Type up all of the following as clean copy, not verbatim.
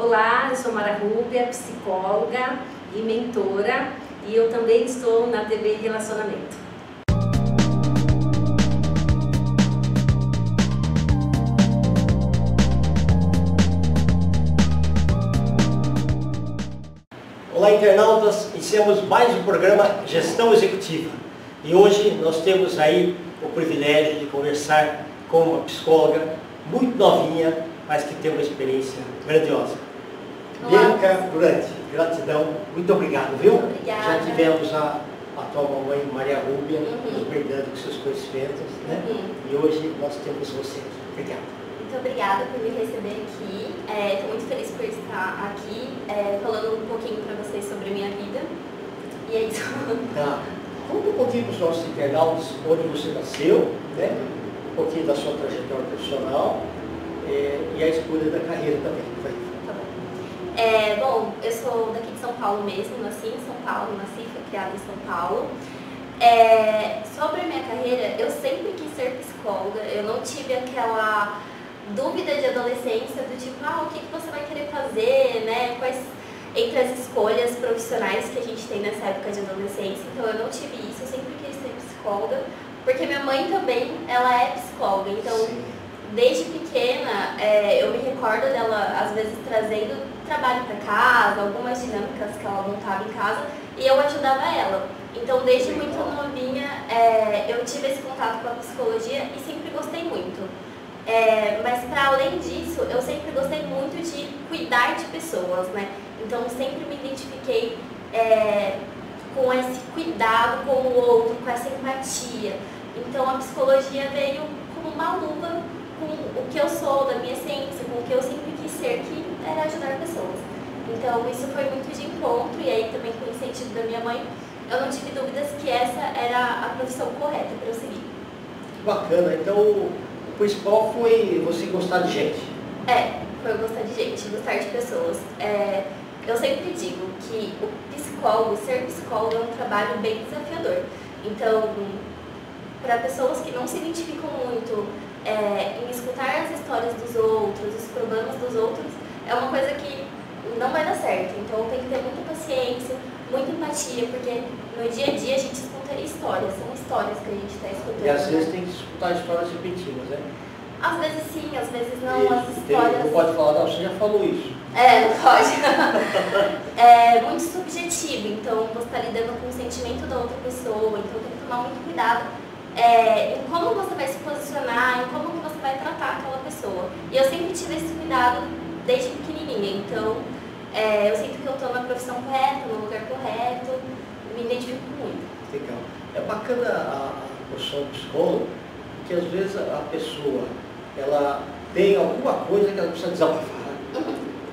Olá, eu sou Mara Rúbia, psicóloga e mentora, e eu também estou na TV Relacionamento. Olá, internautas! Iniciamos mais um programa Gestão Executiva. E hoje nós temos aí o privilégio de conversar com uma psicóloga muito novinha, mas que tem uma experiência grandiosa. Bianca Durante, gratidão, muito obrigado, viu? Obrigada. Já tivemos a tua mamãe Maria Rúbia nos brindando com seus conhecimentos, né? E hoje nós temos você. Obrigado. Muito obrigada por me receber aqui. Estou muito feliz por estar aqui, falando um pouquinho para vocês sobre a minha vida. E é isso. Tá. Conta um pouquinho para os nossos internautas onde você nasceu, né? Um pouquinho da sua trajetória profissional e a escolha da carreira também. Tá bom. Bom, eu sou daqui de São Paulo mesmo, nasci em São Paulo, fui criada em São Paulo. Sobre a minha carreira, eu sempre quis ser psicóloga, eu não tive aquela dúvida de adolescência do tipo, o que você vai querer fazer, né? Quais entre as escolhas profissionais que a gente tem nessa época de adolescência. Então eu não tive isso, eu sempre quis ser psicóloga, porque minha mãe também, ela é psicóloga, então sim, desde pequena eu me recordo dela às vezes trazendo trabalho para casa, algumas dinâmicas que ela montava em casa e eu ajudava ela. Então desde muito novinha eu tive esse contato com a psicologia e sempre gostei muito. Mas para além disso, eu sempre gostei muito de cuidar de pessoas, né? Então sempre me identifiquei com esse cuidado com o outro, com essa empatia. Então a psicologia veio como uma luva com o que eu sou, da minha essência, com o que eu sempre quis ser, que era ajudar pessoas. Então isso foi muito de encontro, e aí também com o incentivo da minha mãe, eu não tive dúvidas que essa era a profissão correta para eu seguir. Bacana, então o principal foi você gostar de gente. Foi eu gostar de gente, gostar de pessoas. Eu sempre digo que o psicólogo, ser psicólogo é um trabalho bem desafiador. Então, para pessoas que não se identificam muito em escutar as histórias dos outros, os problemas dos outros, é uma coisa que não vai dar certo. Então tem que ter muita paciência, muita empatia, porque no dia a dia a gente escuta histórias, são histórias que a gente está escutando. E às vezes tem que escutar histórias repetidas, né? Às vezes sim, às vezes não, as histórias... Não pode falar, não, você já falou isso. Não pode. É muito subjetivo, então você está lidando com o sentimento da outra pessoa, então tem que tomar muito cuidado em como você vai se posicionar, em como você vai tratar aquela pessoa. E eu sempre tive esse cuidado desde pequenininha, então eu sinto que eu estou na profissão correta, no lugar correto, me identifico muito. Legal. É bacana a profissão de psicólogo, porque às vezes a pessoa ela tem alguma coisa que ela precisa desabafar,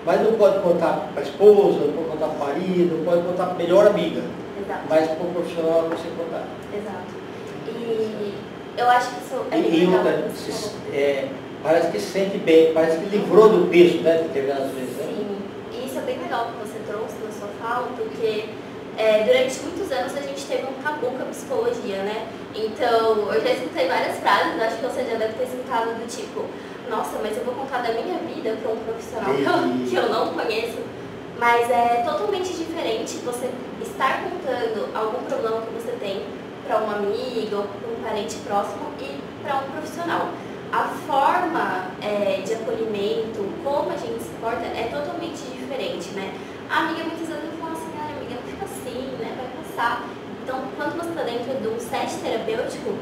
mas não pode contar para a esposa, não pode contar para o marido, não pode contar para a melhor amiga. Exato. Mas para o profissional ela consegue contar. Exato. E eu acho que isso é bem legal. Parece que se sente bem, parece que livrou do peso, né, determinadas vezes. Né? Sim, e isso é bem legal que você trouxe na sua fala, porque durante muitos anos a gente teve um tabu com a psicologia, né? Então, eu já escutei várias frases, acho que você já deve ter escutado do tipo, nossa, mas eu vou contar da minha vida para um profissional que eu não conheço. Mas é totalmente diferente você estar contando algum problema que você tem para uma amiga ou para um parente próximo e para um profissional. A forma de acolhimento, como a gente se porta, é totalmente diferente, né? A amiga muitas vezes fala assim, amiga, não fica assim, né? Vai passar. Então, quando você está dentro de um set terapêutico,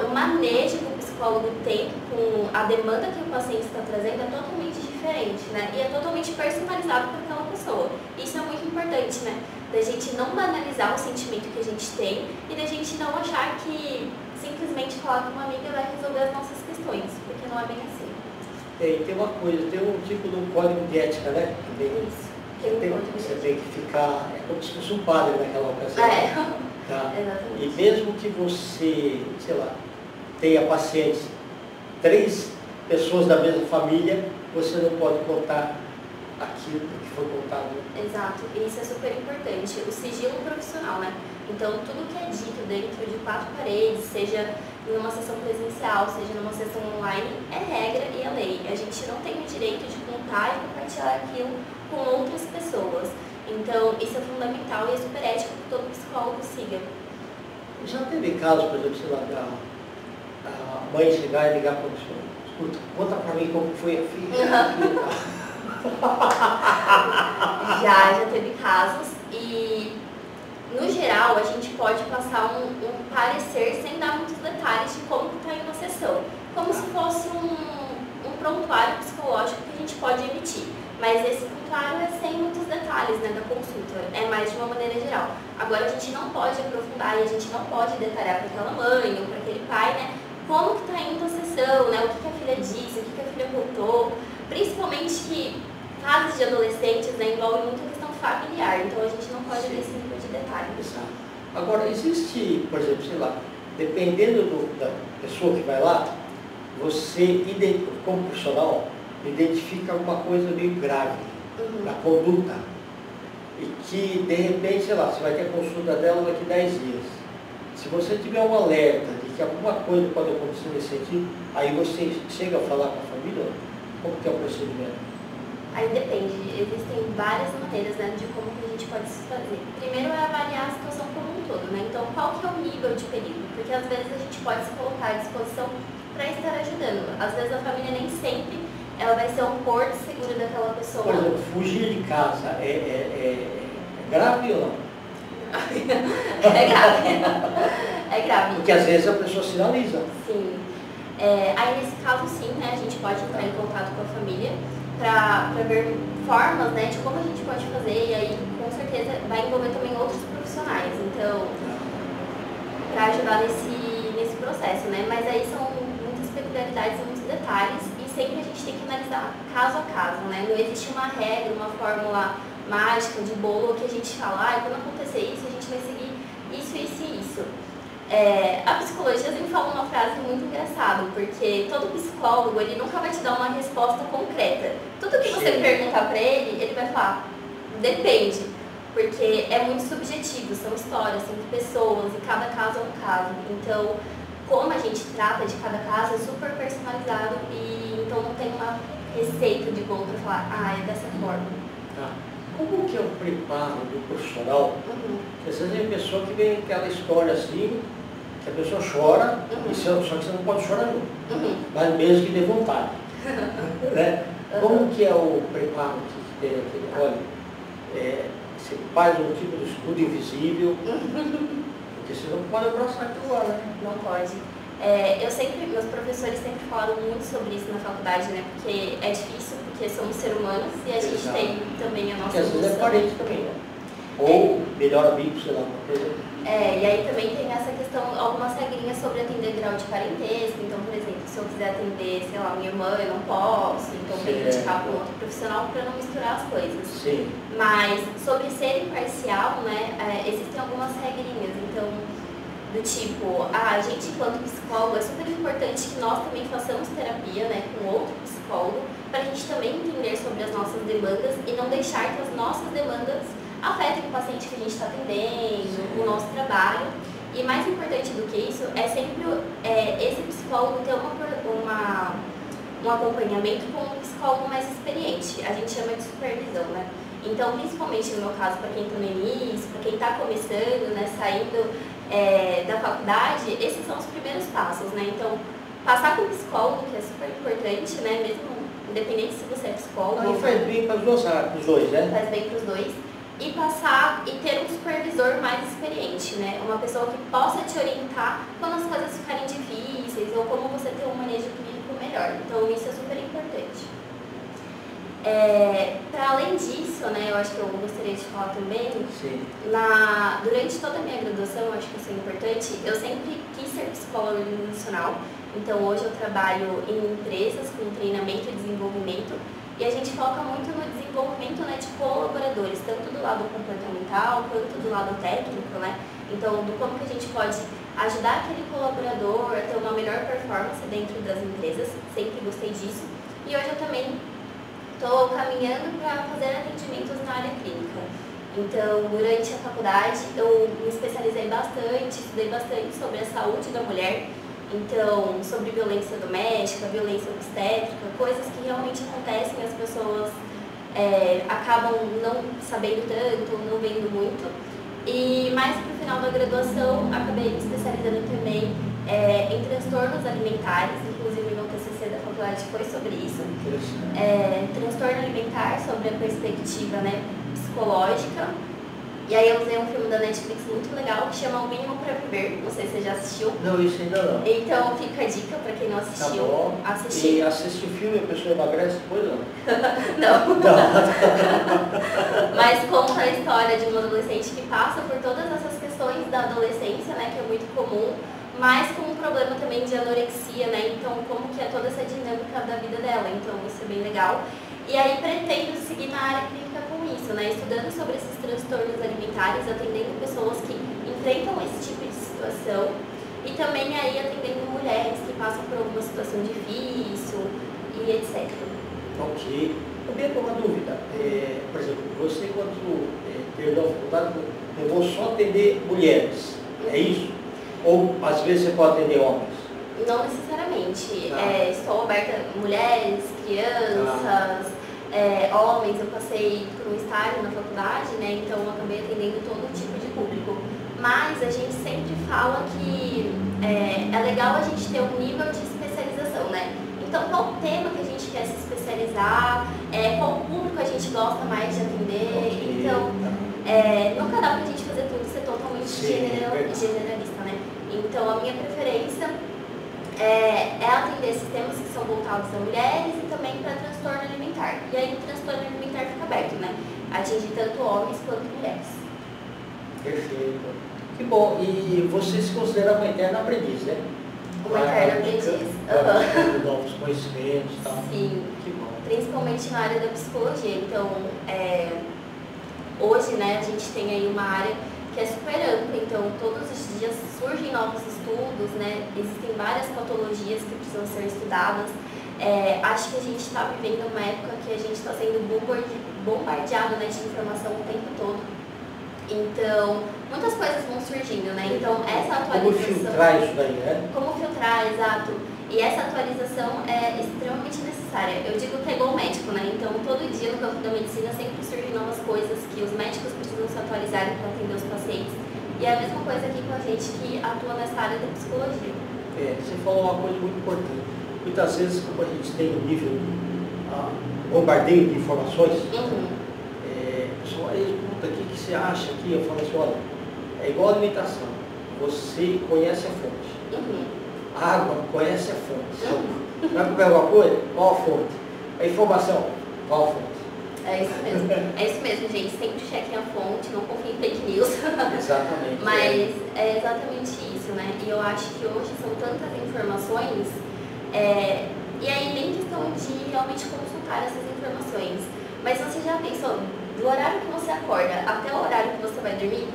o manejo que o psicólogo tem com a demanda que o paciente está trazendo é totalmente diferente, né? E é totalmente personalizado para aquela pessoa. Isso é muito importante, né? Da gente não banalizar o sentimento que a gente tem e da gente não achar que simplesmente falar com uma amiga vai resolver as nossas questões, porque não é bem assim. Tem uma coisa, tem um tipo de um código de ética, né? Isso. Você tem que ficar, é como se fosse um padre naquela ocasião. Tá? Exatamente. E mesmo que você, sei lá, tenha pacientes, 3 pessoas da mesma família, você não pode contar aquilo que foi contado. Exato, e isso é super importante, o sigilo profissional, né? Então, tudo que é dito dentro de 4 paredes, seja numa sessão presencial, seja numa sessão online, é regra e é lei. A gente não tem o direito de contar e compartilhar aquilo com outras pessoas. Então, isso é fundamental e é super ético que todo psicólogo siga. Já teve casos, por exemplo, sei lá, a mãe chegar e ligar para o senhor, escuta, conta para mim como foi a filha. Já teve casos e, no geral, a gente pode passar um parecer sem dar muitos detalhes de como está indo a sessão. Como se fosse um prontuário psicológico que a gente pode emitir. Mas esse prontuário é sem muitos detalhes, né, da consulta, é mais de uma maneira geral. Agora, a gente não pode aprofundar e a gente não pode detalhar para aquela mãe ou para aquele pai, né, como que está indo a sessão, né, o que a filha disse, o que a filha contou. Principalmente que casos de adolescentes, né, envolvem muita questão familiar, então a gente não pode ter esse nível de detalhe. Exato. Agora, existe, por exemplo, sei lá, dependendo da pessoa que vai lá, você, como profissional, identifica alguma coisa meio grave na conduta e que, de repente, sei lá, você vai ter a consulta dela daqui 10 dias. Se você tiver um alerta de que alguma coisa pode acontecer nesse sentido, aí você chega a falar com a família, como que é o procedimento? Aí depende, existem várias maneiras, né, de como que a gente pode se fazer. Primeiro é avaliar a situação como um todo, né? Então, qual que é o nível de perigo? Porque às vezes a gente pode se colocar à disposição para estar ajudando. Às vezes a família nem sempre ela vai ser um porto seguro daquela pessoa. Por exemplo, fugir de casa é grave ou não? É grave. É grave. Porque às vezes a pessoa sinaliza. Sim. Aí nesse caso sim, né, a gente pode entrar em contato com a família para ver formas, né, de como a gente pode fazer, e aí com certeza vai envolver também outros profissionais, então, para ajudar nesse processo, né, mas aí são muitas peculiaridades e muitos detalhes, e sempre a gente tem que analisar caso a caso, né, não existe uma regra, uma fórmula mágica de bolo que a gente fala, quando acontecer isso, a gente vai seguir isso, isso e isso. A psicologia sempre fala uma frase muito engraçada, porque todo psicólogo, ele nunca vai te dar uma resposta concreta. Tudo que você perguntar para ele vai falar, depende, porque é muito subjetivo, são histórias, são pessoas, e cada caso é um caso. Então, como a gente trata de cada caso é super personalizado, e então não tem uma receita de bolo para falar, é dessa forma. Como que é o preparo do profissional? Às vezes tem pessoa que vem aquela história assim, que a pessoa chora, só que você não pode chorar nunca, mas mesmo que dê vontade. Né? Como que é o preparo que tem aquele? Olha, você faz um tipo de escudo invisível, porque você não pode abraçar aquilo lá, né? Não pode. Meus professores sempre falaram muito sobre isso na faculdade, né? Porque é difícil, porque somos seres humanos e a gente tem também a nossa evolução. Porque às vezes é parente também, né? Ou melhor amigo, sei lá, uma coisa. E aí também tem essa questão, algumas regrinhas sobre atender grau de parentesco. Então, por exemplo, se eu quiser atender, sei lá, minha irmã, eu não posso, então tem que indicar para um outro profissional para não misturar as coisas. Sim. Mas sobre ser imparcial, né, existem algumas regrinhas. Então, do tipo, a gente enquanto psicólogo é super importante que nós também façamos terapia, né, com outro psicólogo, para a gente também entender sobre as nossas demandas e não deixar que as nossas demandas afetem o paciente que a gente está atendendo, o nosso trabalho. E mais importante do que isso é sempre esse psicólogo ter um acompanhamento com um psicólogo mais experiente. A gente chama de supervisão, né? Então, principalmente no meu caso, para quem está no início, para quem está começando, né, saindo da faculdade, esses são os primeiros passos, né? Então, passar com o psicólogo, que é super importante, né? Mesmo independente se você é psicólogo. E faz bem para os dois, né? Faz bem para os dois. E passar e ter um supervisor mais experiente, né? Uma pessoa que possa te orientar quando as coisas ficarem difíceis ou como você ter um manejo clínico melhor. Então, isso é super importante. Para além disso, né, eu acho que eu gostaria de falar também, durante toda a minha graduação, eu acho que isso é importante, eu sempre quis ser psicóloga organizacional, então hoje eu trabalho em empresas com treinamento e desenvolvimento, e a gente foca muito no desenvolvimento, né, de colaboradores, tanto do lado comportamental quanto do lado técnico, né, então do como que a gente pode ajudar aquele colaborador a ter uma melhor performance dentro das empresas, sempre gostei disso, e hoje eu também estou caminhando para fazer atendimentos na área clínica. Então, durante a faculdade, eu me especializei bastante, estudei bastante sobre a saúde da mulher. Então, sobre violência doméstica, violência obstétrica, coisas que realmente acontecem e as pessoas acabam não sabendo tanto, não vendo muito. E mais pro final da graduação, acabei me especializando também em transtornos alimentares, inclusive meu TCC da faculdade foi sobre isso. Transtorno alimentar, sobre a perspectiva, né, psicológica. E aí eu usei um filme da Netflix muito legal que chama O Mínimo Pra Viver, não sei se você já assistiu. Não, isso ainda não. Então fica a dica pra quem não assistiu. Tá bom. Assistir. E assiste o filme e a pessoa emagrece depois não? Não. Não. Mas conta a história de uma adolescente que passa por todas essas questões da adolescência, né, que é muito comum, mas com um problema também de anorexia, né, então como que é toda essa dinâmica da vida dela, então isso é bem legal. E aí pretendo seguir na área clínica com isso, né, estudando sobre esses transtornos alimentares, atendendo pessoas que enfrentam esse tipo de situação e também aí atendendo mulheres que passam por alguma situação difícil e etc. Ok. Eu tenho uma dúvida. Por exemplo, você quando terminou a faculdade, eu vou só atender mulheres, é isso? Ou às vezes você pode atender homens? Não necessariamente. Estou aberta a mulheres, crianças, homens. Eu passei por um estágio na faculdade, né? Então eu acabei atendendo todo tipo de público. Mas a gente sempre fala que é legal a gente ter um nível de especialização, né? Então qual tema que a gente quer se especializar, qual público a gente gosta mais de atender. Então nunca dá pra gente fazer tudo e ser totalmente generalista, né? Então a minha preferência é atender sistemas que são voltados a mulheres e também para transtorno alimentar. E aí o transtorno alimentar fica aberto, né? Atingir tanto homens quanto mulheres. Perfeito. Que bom. E você se considera uma eterna aprendiz, né? Uma eterna aprendiz. Novos conhecimentos e tal. Sim. Que bom. Principalmente na área da psicologia. Então, hoje, né, a gente tem aí uma área que é super ampla, então todos os dias surgem novos estudos, né? Existem várias patologias que precisam ser estudadas. Acho que a gente está vivendo uma época que a gente está sendo bombardeado, né, de informação o tempo todo. Então, muitas coisas vão surgindo, né? Então, essa atualização... Como filtrar isso daí, né? Como filtrar, exato. E essa atualização é extremamente necessária. Eu digo que é igual médico, né? Então, todo dia no campo da medicina sempre surgem novas coisas que os médicos precisam se atualizarem para atender os pacientes. E é a mesma coisa aqui com a gente que atua nessa área da psicologia. Você falou uma coisa muito importante. Muitas vezes, como a gente tem um nível bombardeio de informações, pessoal, aí pergunta o que você acha aqui, eu falo assim, olha, é igual a alimentação, você conhece a fonte. Água, conhece a fonte. Vai comer alguma coisa? Qual a fonte? A informação, qual a fonte? É isso mesmo. É isso mesmo, gente. Sempre chequem a fonte, não confiem em fake news. Exatamente. Mas é exatamente isso, né? E eu acho que hoje são tantas informações, e aí nem questão de realmente consultar essas informações. Mas você já pensou, do horário que você acorda até o horário que você vai dormir,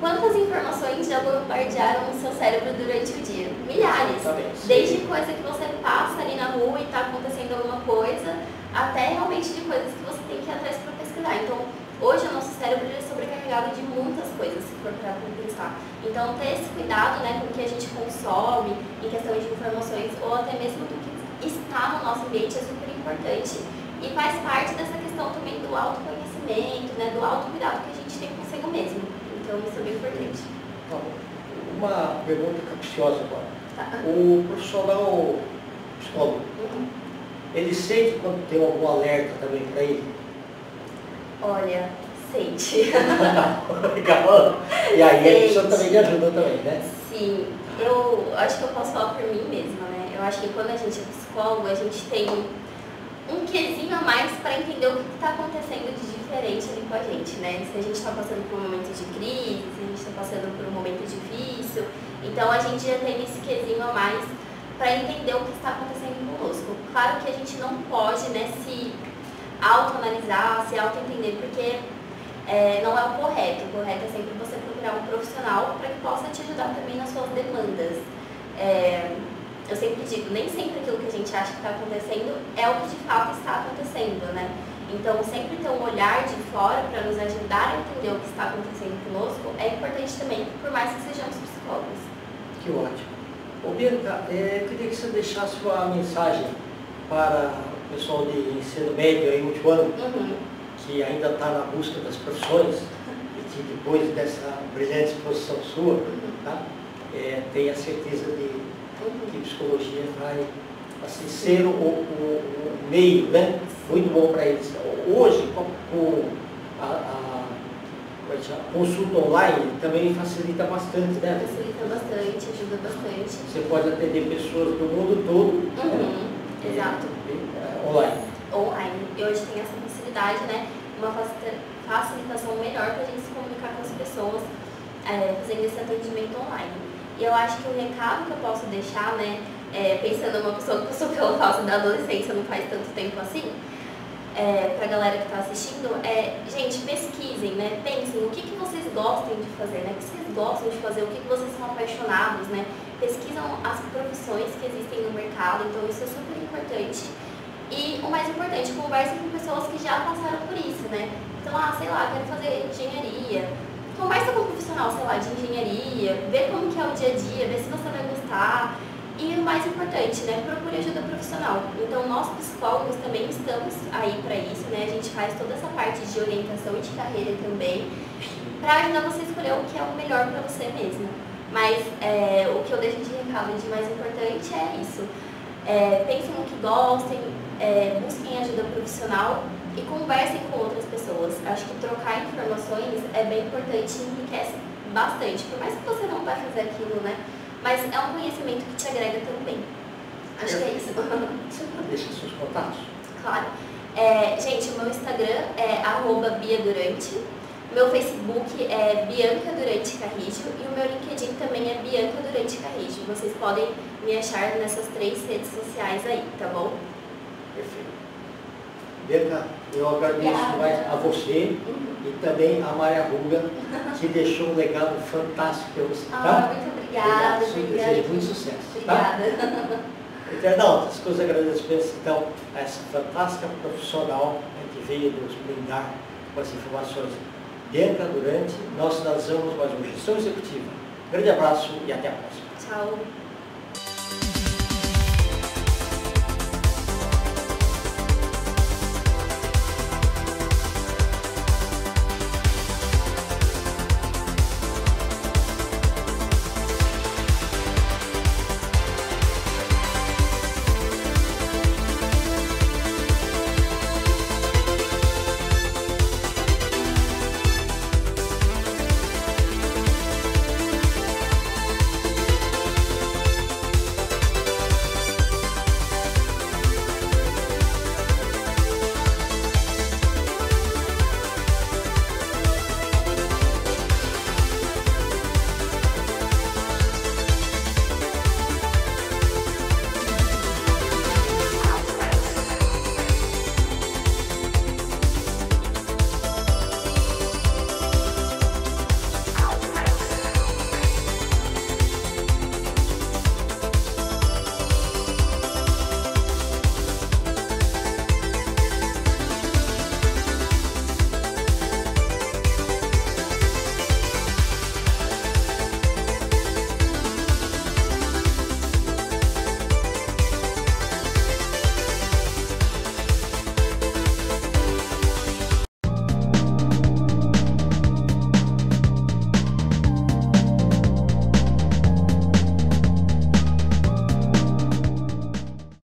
quantas informações já bombardearam o seu cérebro durante o dia? Milhares. Desde coisa que você passa ali na rua e está acontecendo alguma coisa, até realmente de coisas que você tem que ir atrás para pesquisar. Então, hoje o nosso cérebro é sobrecarregado de muitas coisas, se for para pensar. Então, ter esse cuidado, né, com o que a gente consome, em questão de informações, ou até mesmo do que está no nosso ambiente, é super importante. E faz parte dessa questão também do autoconhecimento, né, do autocuidado que a gente tem consigo mesmo. Então, isso é bem importante. Uma pergunta capciosa agora. Tá. O profissional psicólogo, ele sente quando tem algum alerta também para ele? Olha, sente. Legal. E aí a pessoa também lhe ajuda também, né? Sim. Eu acho que eu posso falar por mim mesma, né? Eu acho que quando a gente é psicólogo, a gente tem um quezinho a mais para entender o que está acontecendo de diferente ali com a gente, né? Se a gente está passando por um momento de crise, se a gente está passando por um momento difícil, então a gente já tem esse quezinho a mais para entender o que está acontecendo conosco. Claro que a gente não pode, né, se autoanalisar, se auto-entender, porque não é o correto. O correto é sempre você procurar um profissional para que possa te ajudar também nas suas demandas. Eu sempre digo, nem sempre aquilo que a gente acha que está acontecendo é o que de fato está acontecendo, né? Então, sempre ter um olhar de fora para nos ajudar a entender o que está acontecendo conosco é importante também, por mais que sejamos psicólogos. Que ótimo. Ô Bianca, eu queria que você deixasse uma mensagem para o pessoal de ensino médio e último ano, que ainda está na busca das profissões, e que depois dessa brilhante exposição sua, tá? Tenha certeza de que psicologia vai assim, ser o meio, né? Muito bom para eles. Hoje, com a consulta online também facilita bastante, né? Facilita bastante, ajuda bastante. Você pode atender pessoas do mundo todo. Exato. Online. Online. E hoje tem essa facilidade, né? Uma facilitação melhor para a gente se comunicar com as pessoas, fazendo esse atendimento online. E eu acho que o recado que eu posso deixar, né? Pensando numa pessoa que passou pela fase da adolescência não faz tanto tempo assim, para a galera que está assistindo, gente, pesquisem, né? Pensem o que vocês gostam de fazer, né? O que vocês gostam de fazer, o que vocês são apaixonados, né? Pesquisam as profissões que existem no mercado, então isso é super importante. E o mais importante, conversem com pessoas que já passaram por isso, né? Então, sei lá, quero fazer engenharia. Conversa com um profissional, sei lá, de engenharia, vê como que é o dia a dia, vê se você vai gostar. E o mais importante, né, procure ajuda profissional. Então, nós psicólogos também estamos aí para isso, né? A gente faz toda essa parte de orientação e de carreira também, para ajudar você a escolher o que é o melhor para você mesmo. Mas o que eu deixo de recado de mais importante é isso. Pensem no que gostem, busquem ajuda profissional e conversem com outras pessoas. Acho que trocar informações é bem importante e enriquece bastante. Por mais que você não vai fazer aquilo, né? Mas é um conhecimento que te agrega também. Acho que é isso. Você deixa seus contatos? Claro. Gente, o meu Instagram é @biadurante. Meu Facebook é Bianca Durante Carrijo e o meu LinkedIn também é Bianca Durante Carrijo. Vocês podem me achar nessas 3 redes sociais aí, tá bom? Perfeito. Bianca, eu agradeço mais a você e também a Maria Ruga, que deixou um legado fantástico para você. Tá? Muito obrigada. Desejo muito sucesso. Obrigada. Tá? Internautas, que os agradecimentos então a essa fantástica profissional que veio nos brindar com as informações. Bianca Durante, nós finalizamos mais uma Gestão Executiva. Grande abraço e até a próxima. Tchau.